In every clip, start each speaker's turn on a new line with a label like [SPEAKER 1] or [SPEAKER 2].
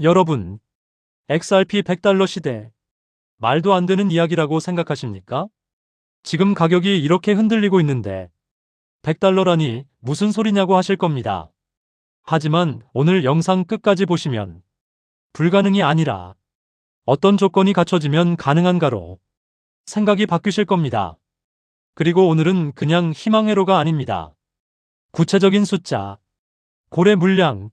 [SPEAKER 1] 여러분, XRP 100달러 시대, 말도 안 되는 이야기라고 생각하십니까? 지금 가격이 이렇게 흔들리고 있는데 100달러라니 무슨 소리냐고 하실 겁니다. 하지만 오늘 영상 끝까지 보시면 불가능이 아니라 어떤 조건이 갖춰지면 가능한가로 생각이 바뀌실 겁니다. 그리고 오늘은 그냥 희망회로가 아닙니다. 구체적인 숫자, 거래 물량,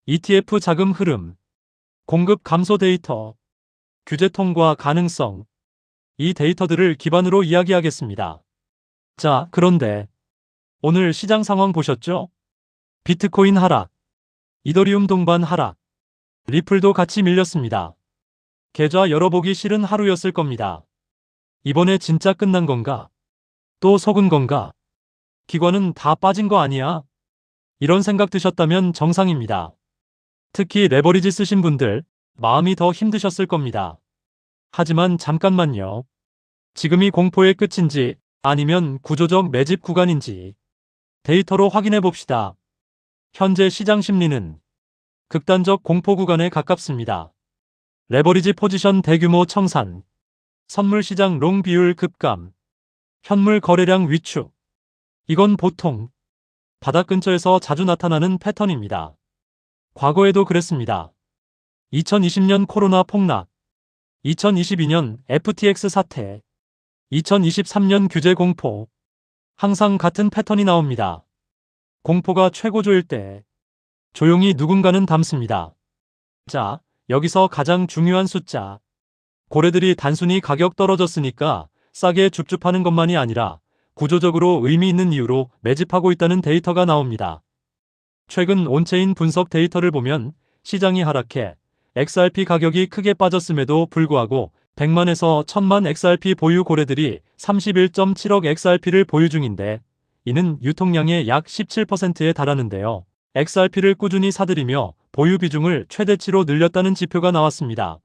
[SPEAKER 1] ETF 자금 흐름, 공급 감소 데이터, 규제 통과 가능성, 이 데이터들을 기반으로 이야기하겠습니다. 자, 그런데 오늘 시장 상황 보셨죠? 비트코인 하락, 이더리움 동반 하락, 리플도 같이 밀렸습니다. 계좌 열어보기 싫은 하루였을 겁니다. 이번에 진짜 끝난 건가? 또 속은 건가? 기관은 다 빠진 거 아니야? 이런 생각 드셨다면 정상입니다. 특히 레버리지 쓰신 분들, 마음이 더 힘드셨을 겁니다. 하지만 잠깐만요. 지금이 공포의 끝인지 아니면 구조적 매집 구간인지 데이터로 확인해 봅시다. 현재 시장 심리는 극단적 공포 구간에 가깝습니다. 레버리지 포지션 대규모 청산, 선물 시장 롱 비율 급감, 현물 거래량 위축. 이건 보통 바닥 근처에서 자주 나타나는 패턴입니다. 과거에도 그랬습니다. 2020년 코로나 폭락, 2022년 FTX 사태, 2023년 규제 공포. 항상 같은 패턴이 나옵니다. 공포가 최고조일 때 조용히 누군가는 담습니다. 자, 여기서 가장 중요한 숫자. 고래들이 단순히 가격 떨어졌으니까 싸게 줍줍하는 것만이 아니라 구조적으로 의미 있는 이유로 매집하고 있다는 데이터가 나옵니다. 최근 온체인 분석 데이터를 보면 시장이 하락해 XRP 가격이 크게 빠졌음에도 불구하고 100만에서 1000만 XRP 보유 고래들이 31.7억 XRP를 보유 중인데 이는 유통량의 약 17%에 달하는데요. XRP를 꾸준히 사들이며 보유 비중을 최대치로 늘렸다는 지표가 나왔습니다.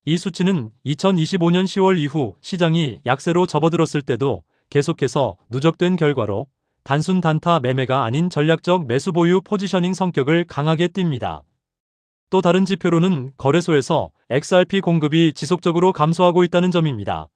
[SPEAKER 1] 이 수치는 2025년 10월 이후 시장이 약세로 접어들었을 때도 계속해서 누적된 결과로 단순 단타 매매가 아닌 전략적 매수 보유 포지셔닝 성격을 강하게 띱니다. 또 다른 지표로는 거래소에서 XRP 공급이 지속적으로 감소하고 있다는 점입니다.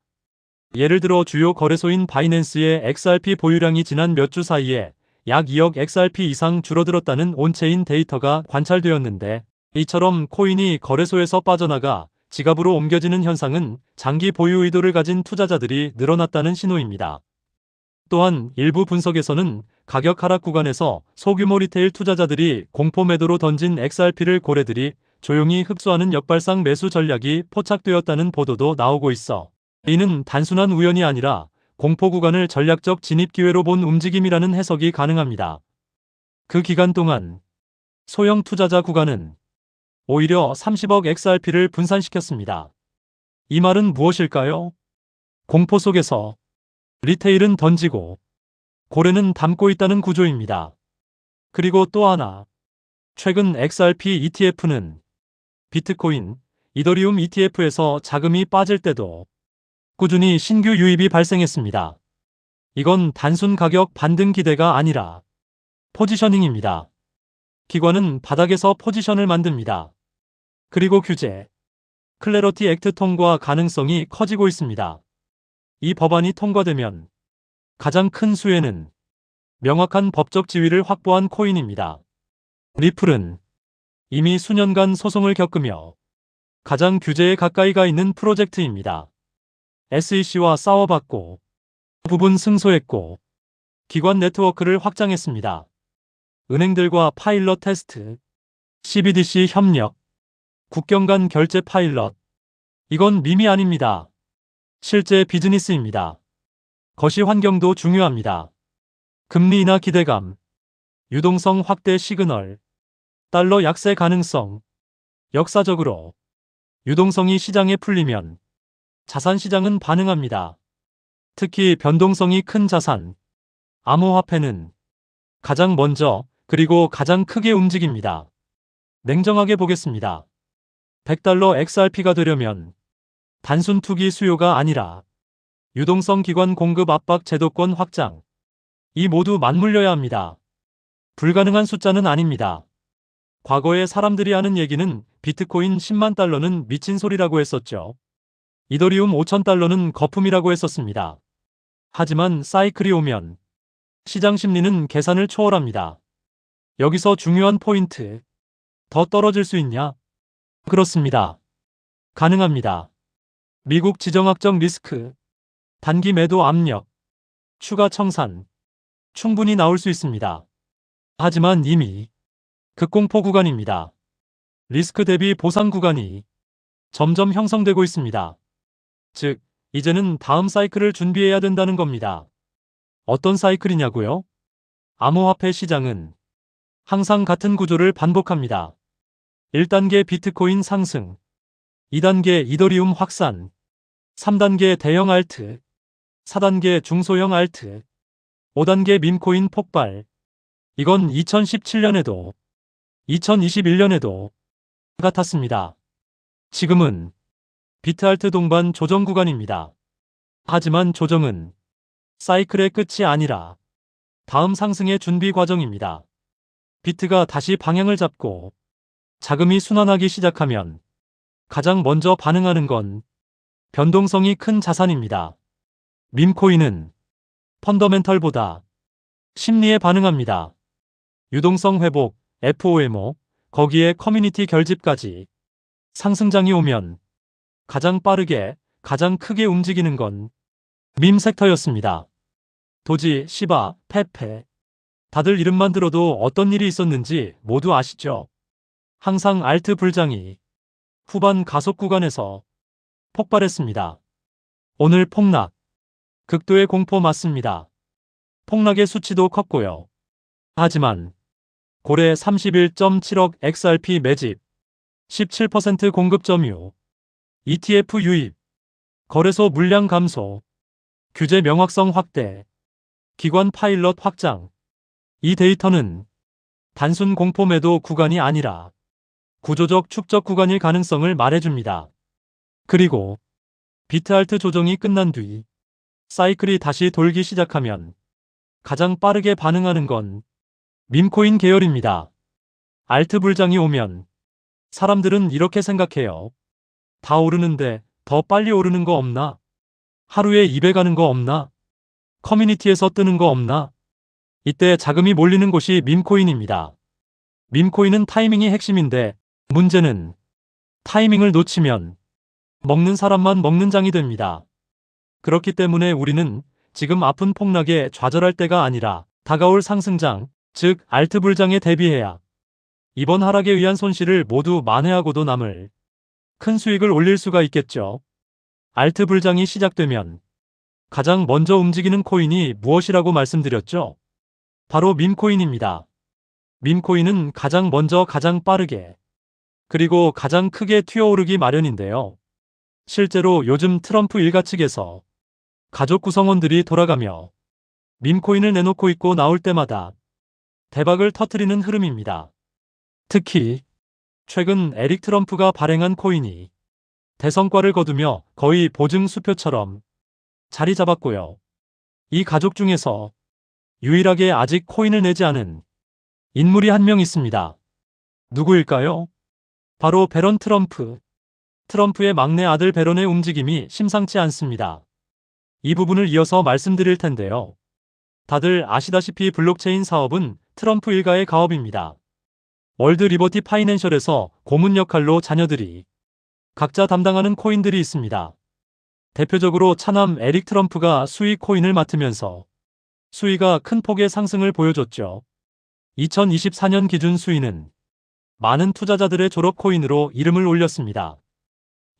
[SPEAKER 1] 예를 들어 주요 거래소인 바이낸스의 XRP 보유량이 지난 몇 주 사이에 약 2억 XRP 이상 줄어들었다는 온체인 데이터가 관찰되었는데 이처럼 코인이 거래소에서 빠져나가 지갑으로 옮겨지는 현상은 장기 보유 의도를 가진 투자자들이 늘어났다는 신호입니다. 또한 일부 분석에서는 가격 하락 구간에서 소규모 리테일 투자자들이 공포 매도로 던진 XRP를 고래들이 조용히 흡수하는 역발상 매수 전략이 포착되었다는 보도도 나오고 있어 이는 단순한 우연이 아니라 공포 구간을 전략적 진입 기회로 본 움직임이라는 해석이 가능합니다. 그 기간 동안 소형 투자자 구간은 오히려 30억 XRP를 분산시켰습니다. 이 말은 무엇일까요? 공포 속에서 리테일은 던지고 고래는 담고 있다는 구조입니다. 그리고 또 하나, 최근 XRP ETF는 비트코인, 이더리움 ETF에서 자금이 빠질 때도 꾸준히 신규 유입이 발생했습니다. 이건 단순 가격 반등 기대가 아니라 포지셔닝입니다. 기관은 바닥에서 포지션을 만듭니다. 그리고 규제, 클래러티 액트 통과 가능성이 커지고 있습니다. 이 법안이 통과되면 가장 큰 수혜는 명확한 법적 지위를 확보한 코인입니다. 리플은 이미 수년간 소송을 겪으며 가장 규제에 가까이 가 있는 프로젝트입니다. SEC와 싸워봤고 부분 승소했고 기관 네트워크를 확장했습니다. 은행들과 파일럿 테스트, CBDC 협력, 국경 간 결제 파일럿. 이건 밈이 아닙니다. 실제 비즈니스입니다. 거시 환경도 중요합니다. 금리 인하 기대감, 유동성 확대 시그널, 달러 약세 가능성. 역사적으로 유동성이 시장에 풀리면 자산 시장은 반응합니다. 특히 변동성이 큰 자산, 암호화폐는 가장 먼저 그리고 가장 크게 움직입니다. 냉정하게 보겠습니다. 100달러 XRP가 되려면 단순 투기 수요가 아니라 유동성 기관 공급 압박 제도권 확장, 이 모두 맞물려야 합니다. 불가능한 숫자는 아닙니다. 과거에 사람들이 하는 얘기는 비트코인 10만 달러는 미친 소리라고 했었죠. 이더리움 5천 달러는 거품이라고 했었습니다. 하지만 사이클이 오면 시장 심리는 계산을 초월합니다. 여기서 중요한 포인트. 더 떨어질 수 있냐? 그렇습니다. 가능합니다. 미국 지정학적 리스크, 단기 매도 압력, 추가 청산, 충분히 나올 수 있습니다. 하지만 이미 극공포 구간입니다. 리스크 대비 보상 구간이 점점 형성되고 있습니다. 즉, 이제는 다음 사이클을 준비해야 된다는 겁니다. 어떤 사이클이냐고요? 암호화폐 시장은 항상 같은 구조를 반복합니다. 1단계 비트코인 상승, 2단계 이더리움 확산, 3단계 대형 알트, 4단계 중소형 알트, 5단계 밈코인 폭발. 이건 2017년에도 2021년에도 같았습니다. 지금은 비트알트 동반 조정 구간입니다. 하지만 조정은 사이클의 끝이 아니라 다음 상승의 준비 과정입니다. 비트가 다시 방향을 잡고 자금이 순환하기 시작하면 가장 먼저 반응하는 건 변동성이 큰 자산입니다. 밈코인은 펀더멘털보다 심리에 반응합니다. 유동성 회복, FOMO, 거기에 커뮤니티 결집까지. 상승장이 오면 가장 빠르게, 가장 크게 움직이는 건 밈 섹터였습니다. 도지, 시바, 페페. 다들 이름만 들어도 어떤 일이 있었는지 모두 아시죠? 항상 알트 불장이 후반 가속 구간에서 폭발했습니다. 오늘 폭락. 극도의 공포 맞습니다. 폭락의 수치도 컸고요. 하지만 고래 31.7억 XRP 매집, 17% 공급 점유, ETF 유입, 거래소 물량 감소, 규제 명확성 확대, 기관 파일럿 확장. 이 데이터는 단순 공포 매도 구간이 아니라 구조적 축적 구간일 가능성을 말해줍니다. 그리고 비트알트 조정이 끝난 뒤 사이클이 다시 돌기 시작하면 가장 빠르게 반응하는 건 밈코인 계열입니다. 알트 불장이 오면 사람들은 이렇게 생각해요. 다 오르는데 더 빨리 오르는 거 없나? 하루에 2배 가는 거 없나? 커뮤니티에서 뜨는 거 없나? 이때 자금이 몰리는 곳이 밈코인입니다. 밈코인은 타이밍이 핵심인데 문제는 타이밍을 놓치면 먹는 사람만 먹는 장이 됩니다. 그렇기 때문에 우리는 지금 아픈 폭락에 좌절할 때가 아니라 다가올 상승장, 즉 알트 불장에 대비해야 이번 하락에 의한 손실을 모두 만회하고도 남을 큰 수익을 올릴 수가 있겠죠. 알트 불장이 시작되면 가장 먼저 움직이는 코인이 무엇이라고 말씀드렸죠? 바로 밈코인입니다. 밈코인은 가장 먼저 가장 빠르게 그리고 가장 크게 튀어오르기 마련인데요. 실제로 요즘 트럼프 일가 측에서 가족 구성원들이 돌아가며 밈코인을 내놓고 있고 나올 때마다 대박을 터뜨리는 흐름입니다. 특히 최근 에릭 트럼프가 발행한 코인이 대성과를 거두며 거의 보증 수표처럼 자리 잡았고요. 이 가족 중에서 유일하게 아직 코인을 내지 않은 인물이 한 명 있습니다. 누구일까요? 바로 배런 트럼프. 트럼프의 막내 아들 배런의 움직임이 심상치 않습니다. 이 부분을 이어서 말씀드릴 텐데요. 다들 아시다시피 블록체인 사업은 트럼프 일가의 가업입니다. 월드 리버티 파이낸셜에서 고문 역할로 자녀들이 각자 담당하는 코인들이 있습니다. 대표적으로 차남 에릭 트럼프가 수위 코인을 맡으면서 수위가 큰 폭의 상승을 보여줬죠. 2024년 기준 수위는 많은 투자자들의 졸업 코인으로 이름을 올렸습니다.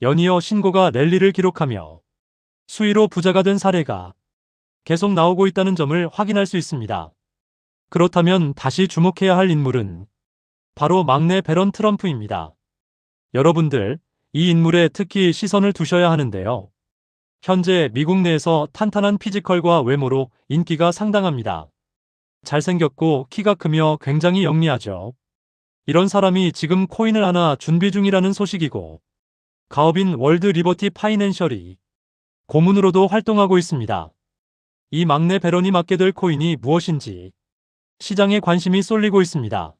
[SPEAKER 1] 연이어 신고가 랠리를 기록하며 수위로 부자가 된 사례가 계속 나오고 있다는 점을 확인할 수 있습니다. 그렇다면 다시 주목해야 할 인물은 바로 막내 배런 트럼프입니다. 여러분들, 이 인물에 특히 시선을 두셔야 하는데요. 현재 미국 내에서 탄탄한 피지컬과 외모로 인기가 상당합니다. 잘생겼고 키가 크며 굉장히 영리하죠. 이런 사람이 지금 코인을 하나 준비 중이라는 소식이고 가업인 월드 리버티 파이낸셜이 고문으로도 활동하고 있습니다. 이 막내 배런이 맡게 될 코인이 무엇인지 시장에 관심이 쏠리고 있습니다.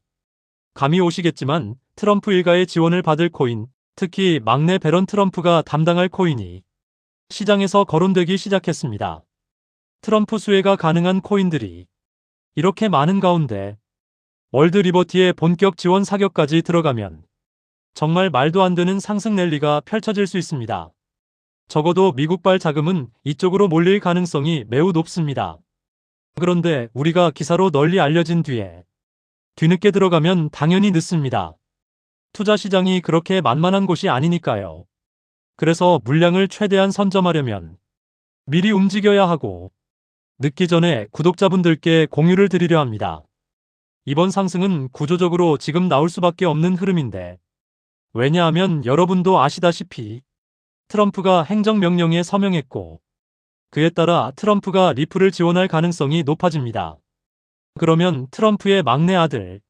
[SPEAKER 1] 감이 오시겠지만 트럼프 일가의 지원을 받을 코인, 특히 막내 배런 트럼프가 담당할 코인이 시장에서 거론되기 시작했습니다. 트럼프 수혜가 가능한 코인들이 이렇게 많은 가운데 월드 리버티의 본격 지원 사격까지 들어가면 정말 말도 안 되는 상승 랠리가 펼쳐질 수 있습니다. 적어도 미국발 자금은 이쪽으로 몰릴 가능성이 매우 높습니다. 그런데 우리가 기사로 널리 알려진 뒤늦게 들어가면 당연히 늦습니다. 투자 시장이 그렇게 만만한 곳이 아니니까요. 그래서 물량을 최대한 선점하려면 미리 움직여야 하고 늦기 전에 구독자분들께 공유를 드리려 합니다. 이번 상승은 구조적으로 지금 나올 수밖에 없는 흐름인데, 왜냐하면 여러분도 아시다시피 트럼프가 행정명령에 서명했고 그에 따라 트럼프가 리플을 지원할 가능성이 높아집니다. 그러면 트럼프의 막내 아들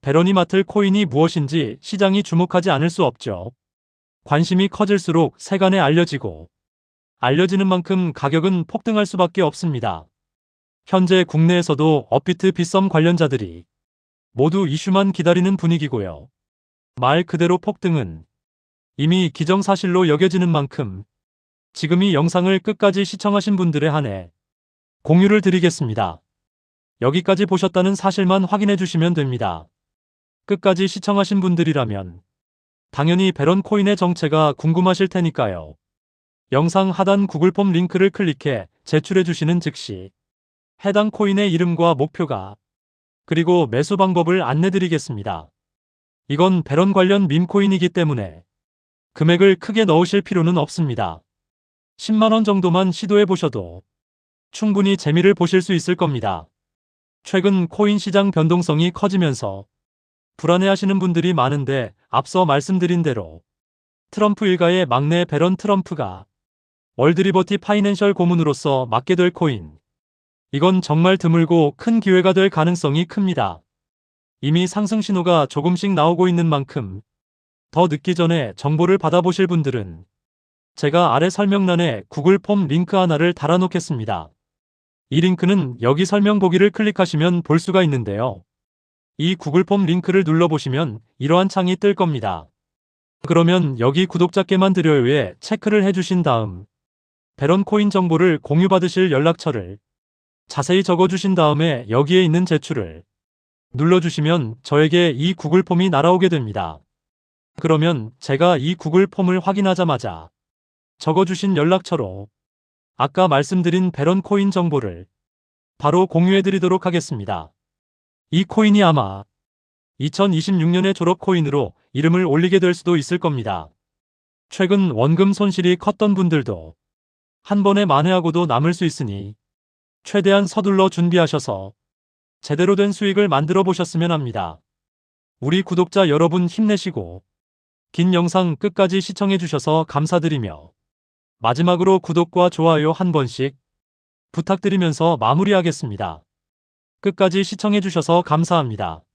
[SPEAKER 1] 배런이 맡을 코인이 무엇인지 시장이 주목하지 않을 수 없죠. 관심이 커질수록 세간에 알려지는 만큼 가격은 폭등할 수밖에 없습니다. 현재 국내에서도 업비트 빗썸 관련자들이 모두 이슈만 기다리는 분위기고요. 말 그대로 폭등은 이미 기정사실로 여겨지는 만큼 지금 이 영상을 끝까지 시청하신 분들에 한해 공유를 드리겠습니다. 여기까지 보셨다는 사실만 확인해 주시면 됩니다. 끝까지 시청하신 분들이라면 당연히 배런 코인의 정체가 궁금하실 테니까요. 영상 하단 구글 폼 링크를 클릭해 제출해 주시는 즉시 해당 코인의 이름과 목표가 그리고 매수 방법을 안내드리겠습니다. 이건 배런 관련 밈코인이기 때문에 금액을 크게 넣으실 필요는 없습니다. 10만원 정도만 시도해 보셔도 충분히 재미를 보실 수 있을 겁니다. 최근 코인 시장 변동성이 커지면서 불안해하시는 분들이 많은데 앞서 말씀드린 대로 트럼프 일가의 막내 배런 트럼프가 월드 리버티 파이낸셜 고문으로서 맡게 될 코인. 이건 정말 드물고 큰 기회가 될 가능성이 큽니다. 이미 상승 신호가 조금씩 나오고 있는 만큼 더 늦기 전에 정보를 받아보실 분들은 제가 아래 설명란에 구글 폼 링크 하나를 달아놓겠습니다. 이 링크는 여기 설명 보기를 클릭하시면 볼 수가 있는데요. 이 구글 폼 링크를 눌러보시면 이러한 창이 뜰 겁니다. 그러면 여기 구독자께만 드려요에 체크를 해주신 다음 배런 코인 정보를 공유받으실 연락처를 자세히 적어주신 다음에 여기에 있는 제출을 눌러주시면 저에게 이 구글 폼이 날아오게 됩니다. 그러면 제가 이 구글 폼을 확인하자마자 적어주신 연락처로 아까 말씀드린 배런 코인 정보를 바로 공유해드리도록 하겠습니다. 이 코인이 아마 2026년의 졸업 코인으로 이름을 올리게 될 수도 있을 겁니다. 최근 원금 손실이 컸던 분들도 한 번에 만회하고도 남을 수 있으니 최대한 서둘러 준비하셔서 제대로 된 수익을 만들어 보셨으면 합니다. 우리 구독자 여러분 힘내시고 긴 영상 끝까지 시청해 주셔서 감사드리며 마지막으로 구독과 좋아요 한 번씩 부탁드리면서 마무리하겠습니다. 끝까지 시청해 주셔서 감사합니다.